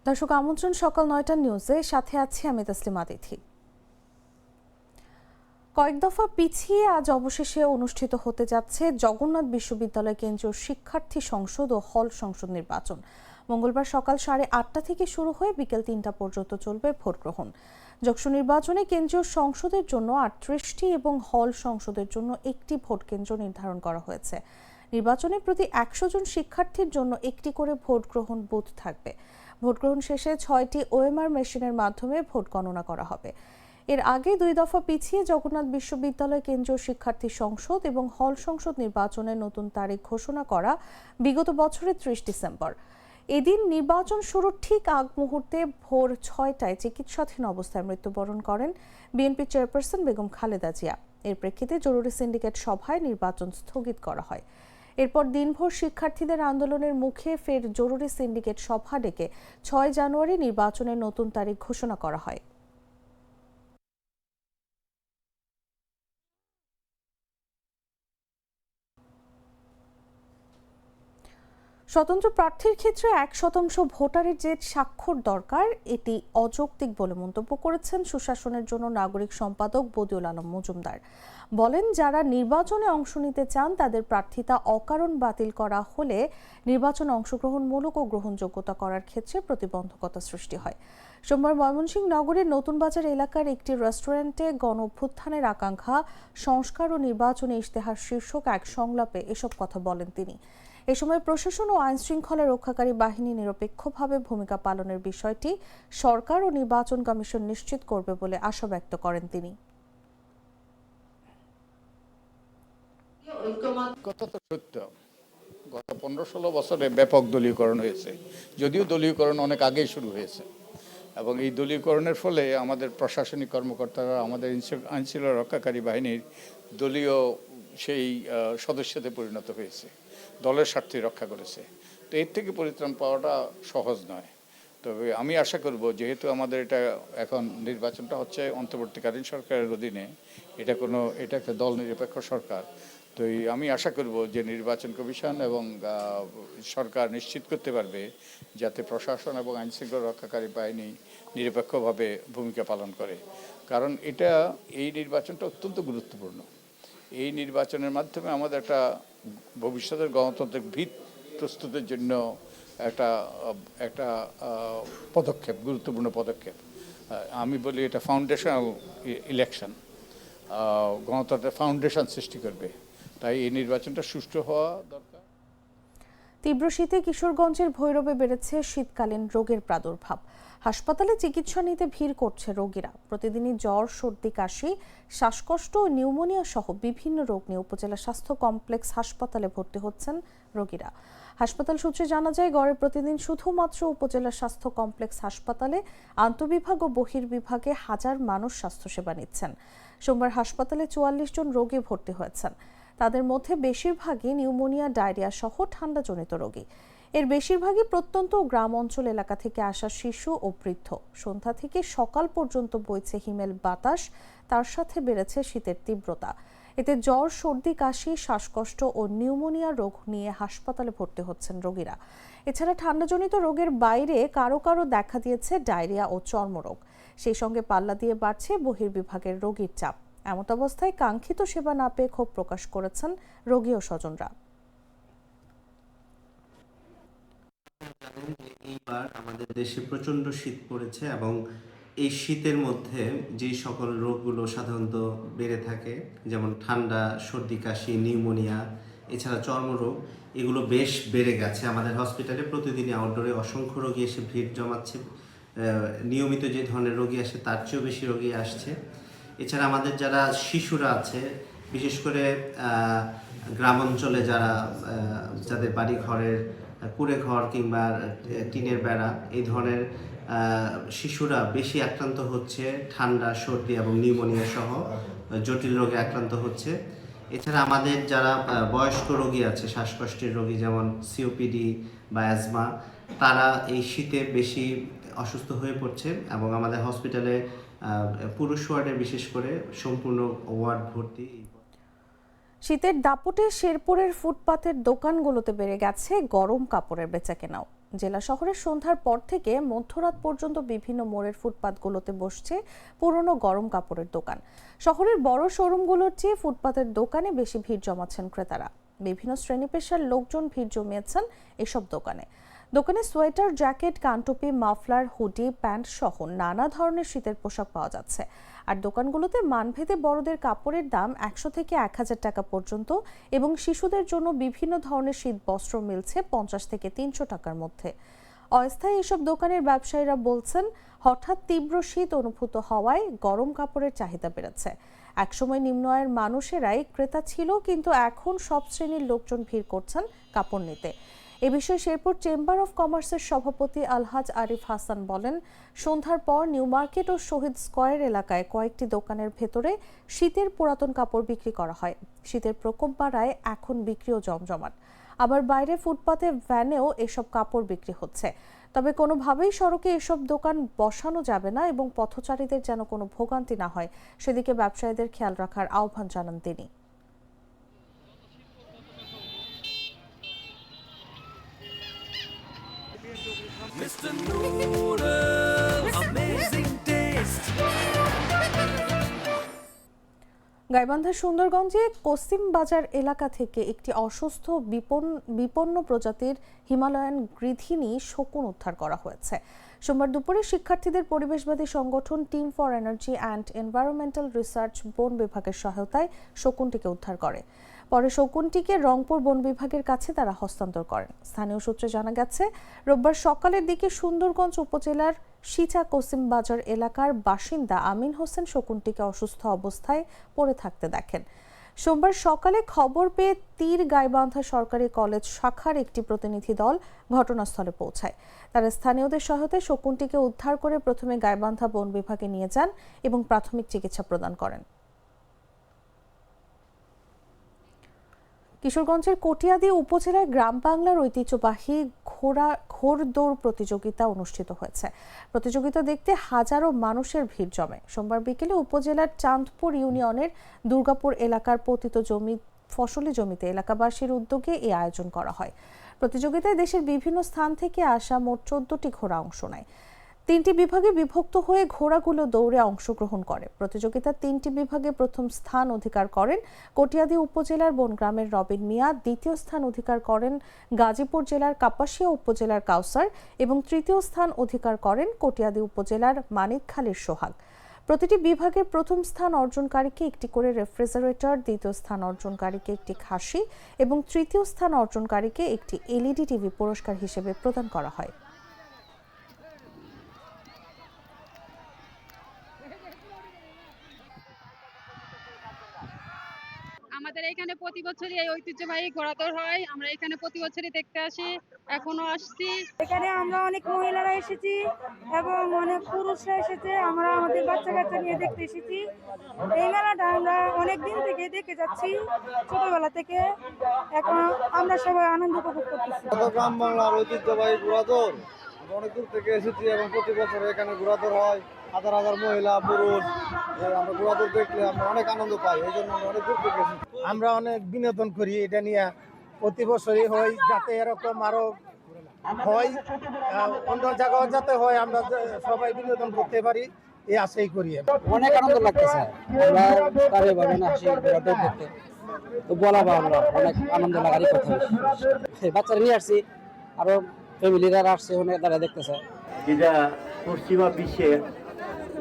দর্শক আমন্ত্রণ সকাল ৯টার নিউজে, সাথে আছি আমি তাসলিমা তিথি। কয়েক দফা পিছিয়ে আজ অবশেষে অনুষ্ঠিত হতে যাচ্ছে জগন্নাথ বিশ্ববিদ্যালয় কেন্দ্রীয় শিক্ষার্থী সংসদ ও হল সংসদ নির্বাচন। মঙ্গলবার সকাল 8:30 থেকে শুরু হয়ে বিকেল 3টা পর্যন্ত চলবে ভোট গ্রহণ। যক্ষ নির্বাচনে কেন্দ্রীয় সংসদের জন্য 38টি এবং হল সংসদের জন্য একটি ভোট কেন্দ্র নির্ধারণ করা হয়েছে। নির্বাচনে প্রতি 100 জন শিক্ষার্থীর জন্য একটি করে ভোট গ্রহণ বুথ থাকবে। ভোট গ্রহণ শেষে 6টি ওএমআর মেশিনের মাধ্যমে ভোট গণনা করা হবে। এর আগে 2 দফা পিছিয়ে জগন্নাথ বিশ্ববিদ্যালয় কেন্দ্রীয় শিক্ষার্থী সংসদ এবং হল সংসদ নির্বাচনের নতুন তারিখ ঘোষণা করা বিগত বছরের 30 ডিসেম্বর। এদিন নির্বাচন শুরুর ঠিক আগ মুহূর্তে ভোর 6টায় চিকিৎসাধীন অবস্থায় মৃত্যুবরণ করেন বিএনপি চেয়ারপারসন বেগম খালেদা জিয়া। এর প্রেক্ষিতে জরুরি সিন্ডিকেট সভায় নির্বাচন স্থগিত করা হয়। এরপর দিনভর শিক্ষার্থীদের আন্দোলনের মুখে ফের জরুরি সিন্ডিকেট সভা ডেকে 6 জানুয়ারি নির্বাচনের নতুন তারিখ ঘোষণা করা হয়। স্বতন্ত্র প্রার্থীর ক্ষেত্রে 1% ভোটারের যে স্বাক্ষর দরকার এটি অযৌক্তিক বলে মন্তব্য করেছেন সুশাসনের জন্য নাগরিক সম্পাদক বদিউল আলম মজুমদার। বলেন, যারা নির্বাচনে অংশ নিতে চান তাদের প্রার্থিতা অকারণ বাতিল করা হলে নির্বাচনে অংশগ্রহণমূলক ও গ্রহণযোগ্যতা করার ক্ষেত্রে প্রতিবন্ধকতা সৃষ্টি হয়। সোমবার ময়মনসিংহ নগরের নতুন বাজার এলাকার একটি রেস্টুরেন্টে গণ অভ্যুত্থানের আকাঙ্ক্ষা, সংস্কার ও নির্বাচনী ইশতেহার শীর্ষক এক সংলাপে এসব কথা বলেন তিনি। এ সময় প্রশাসন ও আইন শৃঙ্খলা রক্ষাকারী বাহিনী নিরপেক্ষভাবে ভূমিকা পালনের বিষয়টি সরকার ও নির্বাচন কমিশন নিশ্চিত করবে বলে আশা ব্যক্ত করেন তিনি। কথা তো সত্য, গত 15-16 বছরে ব্যাপক দলীয়করণ হয়েছে, যদিও দলীয়করণ অনেক আগেই শুরু হয়েছে এবং এই দলীয়করণের ফলে আমাদের প্রশাসনিক কর্মকর্তারা আমাদের আইনশৃঙ্খলা রক্ষাকারী বাহিনীর দলীয় সেই সদস্যতে পরিণত হয়েছে, দলের স্বার্থে রক্ষা করেছে। তো এর থেকে পরিত্রাণ পাওয়াটা সহজ নয়। তবে আমি আশা করব, যেহেতু আমাদের এটা এখন নির্বাচনটা হচ্ছে অন্তর্বর্তীকালীন সরকারের অধীনে, এটা একটা দল নিরপেক্ষ সরকার, তো আমি আশা করব যে নির্বাচন কমিশন এবং সরকার নিশ্চিত করতে পারবে যাতে প্রশাসন এবং আইনশৃঙ্খলা রক্ষাকারী বাহিনী নিরপেক্ষভাবে ভূমিকা পালন করে। কারণ এই নির্বাচনটা অত্যন্ত গুরুত্বপূর্ণ। এই নির্বাচনের মাধ্যমে আমাদের একটা ভবিষ্যতের গণতান্ত্রিক ভিত প্রস্তুতের জন্য একটা পদক্ষেপ, গুরুত্বপূর্ণ পদক্ষেপ। আমি বলি এটা ফাউন্ডেশনাল ইলেকশন, গণতন্ত্রের ফাউন্ডেশন সৃষ্টি করবে। তাই এই নির্বাচনটা সুষ্ঠু হওয়া দরকার। তীব্র শীতে কিশোরগঞ্জের ভৈরবে বেড়েছে শীতকালীন রোগের প্রাদুর্ভাব। হাসপাতালে চিকিৎসা নিতে ভিড় করছে রোগীরা। প্রতিদিনই জ্বর, সর্দি, কাশি, শ্বাসকষ্ট ও নিউমোনিয়া সহ বিভিন্ন রোগ নিয়ে উপজেলা স্বাস্থ্য কমপ্লেক্স হাসপাতালে ভর্তি হচ্ছেন রোগীরা। হাসপাতাল সূত্রে জানা যায়, গড়ে প্রতিদিন শুধুমাত্র উপজেলা স্বাস্থ্য কমপ্লেক্স হাসপাতালে আন্তঃবিভাগ ও বহির্বিভাগে 1000 মানুষ স্বাস্থ্যসেবা নিচ্ছেন। সোমবার হাসপাতালে 44 জন রোগী ভর্তি হয়েছেন। তাদের মধ্যে বেশিরভাগই নিউমোনিয়া, ডায়রিয়া সহ ঠান্ডাজনিত রোগী। এর বেশিরভাগই প্রত্যন্ত ও গ্রাম অঞ্চল এলাকা থেকে আসা শিশু ও বৃদ্ধ। সন্ধ্যা থেকে সকাল পর্যন্ত বইছে হিমেল বাতাস, তার সাথে বেড়েছে শীতের তীব্রতা। এতে জ্বর, সর্দি, কাশি, শ্বাসকষ্ট ও নিউমোনিয়া রোগ নিয়ে হাসপাতালে ভর্তি হচ্ছেন রোগীরা। এছাড়া ঠান্ডাজনিত রোগের বাইরে কারো কারো দেখা দিয়েছে ডায়রিয়া ও চর্মরোগ। সেই সঙ্গে পাল্লা দিয়ে বাড়ছে বহির্বিভাগের রোগীর চাপ। এমত অবস্থায় কাঙ্ক্ষিত সেবা না পেয়ে ক্ষোভ প্রকাশ করেছেন রোগী ও স্বজনরা। এইবার আমাদের দেশে প্রচন্ড শীত পড়েছে এবং এই শীতের মধ্যে যে সকল রোগগুলো সাধারণত বেড়ে থাকে, যেমন ঠান্ডা, সর্দি, কাশি, নিউমোনিয়া, এছাড়া চর্মরোগ, এগুলো বেশ বেড়ে গেছে। আমাদের হসপিটালে প্রতিদিনই আউটডোরে অসংখ্য রোগী এসে ভিড় জমাচ্ছে। নিয়মিত যে ধরনের রোগী আসে তার চেয়েও বেশি রোগী আসছে। এছাড়া আমাদের যারা শিশুরা আছে, বিশেষ করে গ্রাম অঞ্চলে যাদের বাড়ি ঘরের কুড়ে ঘর কিংবা টিনের বেড়া, এই ধরনের শিশুরা বেশি আক্রান্ত হচ্ছে ঠান্ডা, সর্দি এবং নিউমোনিয়া সহ জটিল রোগে আক্রান্ত হচ্ছে। এছাড়া আমাদের যারা বয়স্ক রোগী আছে, শ্বাসকষ্টের রোগী, যেমন সিওপিডি বা অ্যাজমা, তারা এই শীতে বেশি অসুস্থ হয়ে পড়ছে এবং আমাদের হসপিটালে পুরুষ ওয়ার্ডে বিশেষ করে সম্পূর্ণ ওয়ার্ড ভর্তি। শীতের দাপটে শেরপুরের ফুটপাতের দোকানগুলোতে বেড়ে গেছে গরম কাপড়ের বেচাকেনাও। জেলা শহরের সন্ধ্যার পর থেকে মধ্যরাত পর্যন্ত বিভিন্ন মোড়ের ফুটপাতগুলোতে বসছে পুরনো গরম কাপড়ের দোকান। শহরের বড় শোরুমগুলোর চেয়ে ফুটপাতের দোকানে বেশি ভিড় জমাচ্ছেন ক্রেতারা। বিভিন্ন শ্রেণী পেশার লোকজন ভিড় জমিয়েছেন এসব দোকানে। দোকানে সোয়েটার, জ্যাকেট, কানটুপি, মাফলার, হুডি, প্যান্ট সহ নানা ধরনের শীতের পোশাক পাওয়া যাচ্ছে। আর দোকানগুলোতে মানভেদে বড়দের কাপড়ের দাম 100 থেকে 1000 টাকা পর্যন্ত এবং শিশুদের জন্য বিভিন্ন ধরনের শীত বস্ত্র মিলছে 50 থেকে 300 টাকার মধ্যে। অস্থায়ী এসব দোকানের ব্যবসায়ীরা বলছেন, হঠাৎ তীব্র শীত অনুভূত হওয়ায় গরম কাপড়ের চাহিদা বেড়েছে। একসময় নিম্ন আয়ের মানুষেরাই ক্রেতা ছিল, কিন্তু এখন সব শ্রেণীর লোকজন ভিড় করছেন কাপড় নিতে। এ বিষয়ে শেরপুর চেম্বার অফ কমার্সের সভাপতি আলহাজ আরিফ হাসান বলেন, সন্ধ্যার পর নিউ মার্কেট ও শহীদ স্কয়ার এলাকায় কয়েকটি দোকানের ভেতরে শীতের পুরাতন কাপড় বিক্রি করা হয়। শীতের প্রকোপ বাড়ায় এখন বিক্রিও জমজমাট। আবার বাইরে ফুটপাতে, ভ্যানেও এসব কাপড় বিক্রি হচ্ছে। তবে কোনোভাবেই সড়কে এসব দোকান বসানো যাবে না এবং পথচারীদের যেন কোনো ভোগান্তি না হয় সেদিকে ব্যবসায়ীদের খেয়াল রাখার আহ্বান জানান তিনি। Mr. Noodle, amazing taste. গাইবান্ধার সুন্দরগঞ্জে কসিম বাজার এলাকা থেকে একটি অসুস্থ বিপন্ন প্রজাতির হিমালয়ান গৃধিনী শকুন উদ্ধার করা হয়েছে। সোমবার দুপুরে শিক্ষার্থীদের পরিবেশবাদী সংগঠন team for energy and environmental research বন বিভাগের সহায়তায় শকুনটিকে উদ্ধার করে। পরে শকুনটিকে রংপুর বন বিভাগের কাছে তারা হস্তান্তর করেন। স্থানীয় সূত্রে জানা গেছে, রোববার সকালের দিকে সুন্দরগঞ্জ উপজেলার সিচা কসিম বাজার এলাকার বাসিন্দা আমিন হোসেন শকুনটিকে অসুস্থ অবস্থায় পড়ে থাকতে দেখেন। সোমবার সকালে খবর পেয়ে তীর গাইবান্ধা সরকারি কলেজ শাখার একটি প্রতিনিধি দল ঘটনাস্থলে পৌঁছায়। তারা স্থানীয়দের সহায়তায় শকুনটিকে উদ্ধার করে প্রথমে গাইবান্ধা বন বিভাগে নিয়ে যান এবং প্রাথমিক চিকিৎসা প্রদান করেন। কিশোরগঞ্জের কটিয়াদী উপজেলায় গ্রাম বাংলার ঐতিহ্যবাহী ঘোড়দৌড় প্রতিযোগিতা অনুষ্ঠিত হয়েছে। প্রতিযোগিতা দেখতে হাজারো মানুষের ভিড় জমে। সোমবার বিকেলে উপজেলার চাঁদপুর ইউনিয়নের দুর্গাপুর এলাকার পতিত ফসলি জমিতে এলাকাবাসীর উদ্যোগে এই আয়োজন করা হয়। প্রতিযোগিতায় দেশের বিভিন্ন স্থান থেকে আসা মোট 14টি ঘোড়া অংশ নেয়। 3টি বিভাগে বিভক্ত হয়ে ঘোড়াগুলো দৌড়ে অংশগ্রহণ করে। প্রতিযোগিতার 3টি বিভাগে প্রথম স্থান অধিকার করেন কটিয়াদী উপজেলার বনগ্রামের রবিন মিয়া, দ্বিতীয় স্থান অধিকার করেন গাজীপুর জেলার কাপাসিয়া উপজেলার কাউসার এবং তৃতীয় স্থান অধিকার করেন কটিয়াদী উপজেলার মানিকখালীর সোহাগ। প্রতিটি বিভাগের প্রথম স্থান অর্জনকারীকে একটি করে রেফ্রিজারেটর, দ্বিতীয় স্থান অর্জনকারীকে একটি খাসি এবং তৃতীয় স্থান অর্জনকারীকে একটি এলইডি টিভি পুরস্কার হিসেবে প্রদান করা হয়। আমাদের এখানে প্রতি বছরই এই ঐতিহ্যবাহী ঘোড়াদৌড় হয়। আমরা এখানে প্রতি বছরই দেখতে আসি, এখনো আসছি। এখানে আমরা অনেক মহিলারা এসেছি এবং অনেক পুরুষরা এসেছে। আমরা আমাদের বাচ্চা কাচ্চা নিয়ে দেখতে এসেছি। এই মেলাটা আমরা অনেক দিন থেকে দেখে যাচ্ছি, ছোটবেলা থেকে। এখন আমরা সবাই আনন্দ উপভোগ করতেছি। গ্রাম বাংলার ঐতিহ্যবাহী ঘোড়াদৌড় অনেক দূর থেকে এসেছি এবং প্রতি বছর এখানে ঘোড়াদৌড় হয়। হাজার হাজার মহিলা, পুরুষ, আমরা ঘোড়াদৌড় দেখলে আমরা অনেক আনন্দ পাই। এই জন্য আমরা অনেক দূর থেকে এসেছি। আমরা অনেক বিনোদন করি এটা নিয়ে, প্রতি বছরই হয়, যাতে এরকম আরো হয়, অন্য জায়গাও যাতে হয়, আমরা সবাই বিনোদন করতে পারি, এই আশাই করি। অনেক আনন্দ লাগতেছে, আমরা তারে ভাবে না হাসি ঘোড়াদৌড় দেখতে, তো বলা আমরা অনেক আনন্দ লাগারই কথা। বাচ্চারা নিয়ে আসছি, আরো ফ্যামিলিরা আসছে, অনেক তারা দেখতেছে। যেটা পশ্চিমা বিশ্বে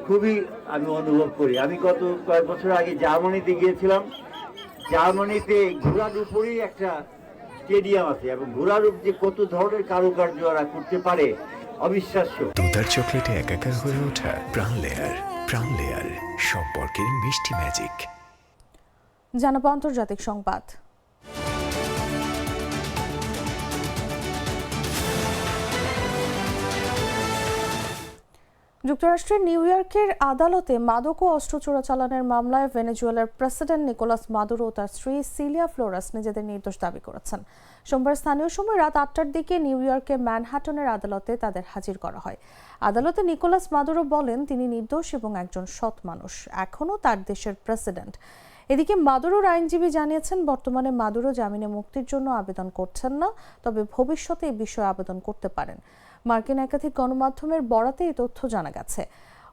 খুবই আমি অনুভব করি। আমি গত কয়েক বছর আগে জার্মানিতে গিয়েছিলাম। জার্মানিতে ঘোড়ার উপরেই একটা স্টেডিয়াম আছে এবং ঘোড়ার উপর যে কত ধরনের কারুকার্য ওরা করতে পারে, অবিশ্বাস্য। দুধার চকলেটে একাকার হয়ে ওঠা প্রাণ লেয়ার সম্পর্কের মিষ্টি ম্যাজিক। জানাবো আন্তর্জাতিক সংবাদ। যুক্তরাষ্ট্রের নিউ ইয়র্কের আদালতে মাদক ও অস্ত্র চোরাচালানের মামলায় ভেনেজুয়েলার প্রেসিডেন্ট নিকোলাস মাদুরো ও তার স্ত্রী সিলিয়া ফ্লোরাস নিজেদের নির্দোষ দাবি করেছেন। সোমবার স্থানীয় সময় রাত 8টার দিকে নিউ ইয়র্কের ম্যানহাটনের আদালতে তাদের হাজির করা হয়। আদালতে নিকোলাস মাদুরো বলেন তিনি নির্দোষ এবং একজন সৎ মানুষ, এখনও তার দেশের প্রেসিডেন্ট। এদিকে মাদুরোর আইনজীবী জানিয়েছেন, বর্তমানে মাদুরো জামিনে মুক্তির জন্য আবেদন করছেন না, তবে ভবিষ্যতে এই বিষয়ে আবেদন করতে পারেন। মার্কিন একাধিক গণমাধ্যমের বরাতে এই তথ্য জানা গেছে।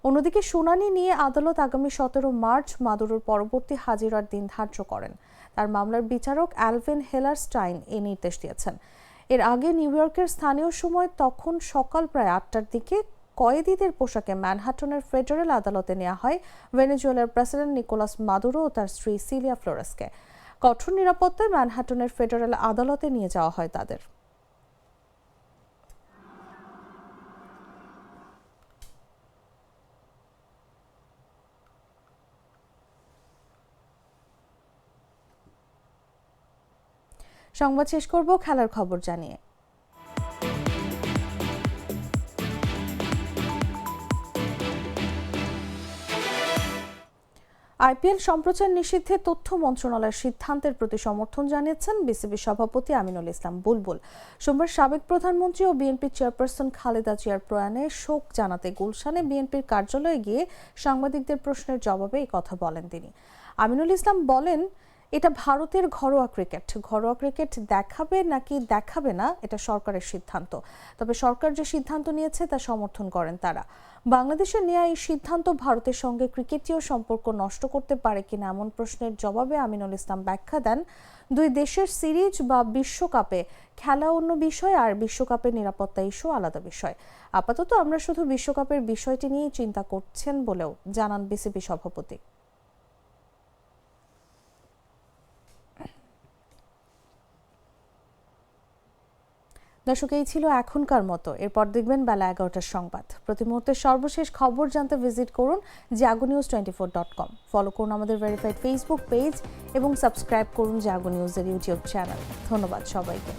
অন্যদিকে শুনানি নিয়ে আদালত আগামী 17 মার্চ মাদুরোর পরবর্তী হাজিরার দিন ধার্য করেন। তার মামলার বিচারক অ্যালভিন হেলারস্টাইন এই নির্দেশ দিয়েছেন। এর আগে নিউ ইয়র্কের স্থানীয় সময় তখন সকাল প্রায় 8টার দিকে কয়েদিদের পোশাকে ম্যানহাটনের ফেডারেল আদালতে নেওয়া হয় ভেনেজুয়েলার প্রেসিডেন্ট নিকোলাস মাদুরো ও তার স্ত্রী সিলিয়া ফ্লোরেসকে। কঠোর নিরাপত্তায় ম্যানহাটনের ফেডারেল আদালতে নিয়ে যাওয়া হয় তাদের। সংবাদ শেষ করব খেলার খবর জানিয়ে। আইপিএল সম্প্রচার নিষিদ্ধে তথ্য মন্ত্রণালয়ের সিদ্ধান্তের প্রতি সমর্থন জানিয়েছেন বিসিবি সভাপতি আমিনুল ইসলাম বুলবুল। সোমবার সাবেক প্রধানমন্ত্রী ও বিএনপি চেয়ারপারসন খালেদা জিয়ার প্রয়াণে শোক জানাতে গুলশানে বিএনপির কার্যালয়ে গিয়ে সাংবাদিকদের প্রশ্নের জবাবে এই কথা বলেন তিনি। আমিনুল ইসলাম বলেন, এটা ভারতের ঘরোয়া ক্রিকেট দেখাবে নাকি দেখাবে না এটা সরকারের সিদ্ধান্ত, তবে সরকার যে সিদ্ধান্ত নিয়েছে তা সমর্থন করেন তারা। বাংলাদেশের নেওয়া এই সিদ্ধান্ত ভারতের সঙ্গে ক্রিকেটীয় সম্পর্ক নষ্ট করতে পারে কিনা এমন প্রশ্নের জবাবে আমিনুল ইসলাম ব্যাখ্যা দেন, দুই দেশের সিরিজ বা বিশ্বকাপে খেলা অন্য বিষয় আর বিশ্বকাপের নিরাপত্তা ইস্যু আলাদা বিষয়। আপাতত আমরা শুধু বিশ্বকাপের বিষয়টি নিয়েই চিন্তা করছেন বলেও জানান বিসিবি সভাপতি। দর্শক, এই ছিল এখনকার মতো। এরপর দেখবেন বেলা 11টার সংবাদ। প্রতি মুহূর্তের সর্বশেষ খবর জানতে ভিজিট করুন jagonews24.com। ফলো করুন আমাদের ভেরিফাইড ফেসবুক পেজ এবং সাবস্ক্রাইব করুন জাগো নিউজের ইউটিউব চ্যানেল। ধন্যবাদ সবাইকে।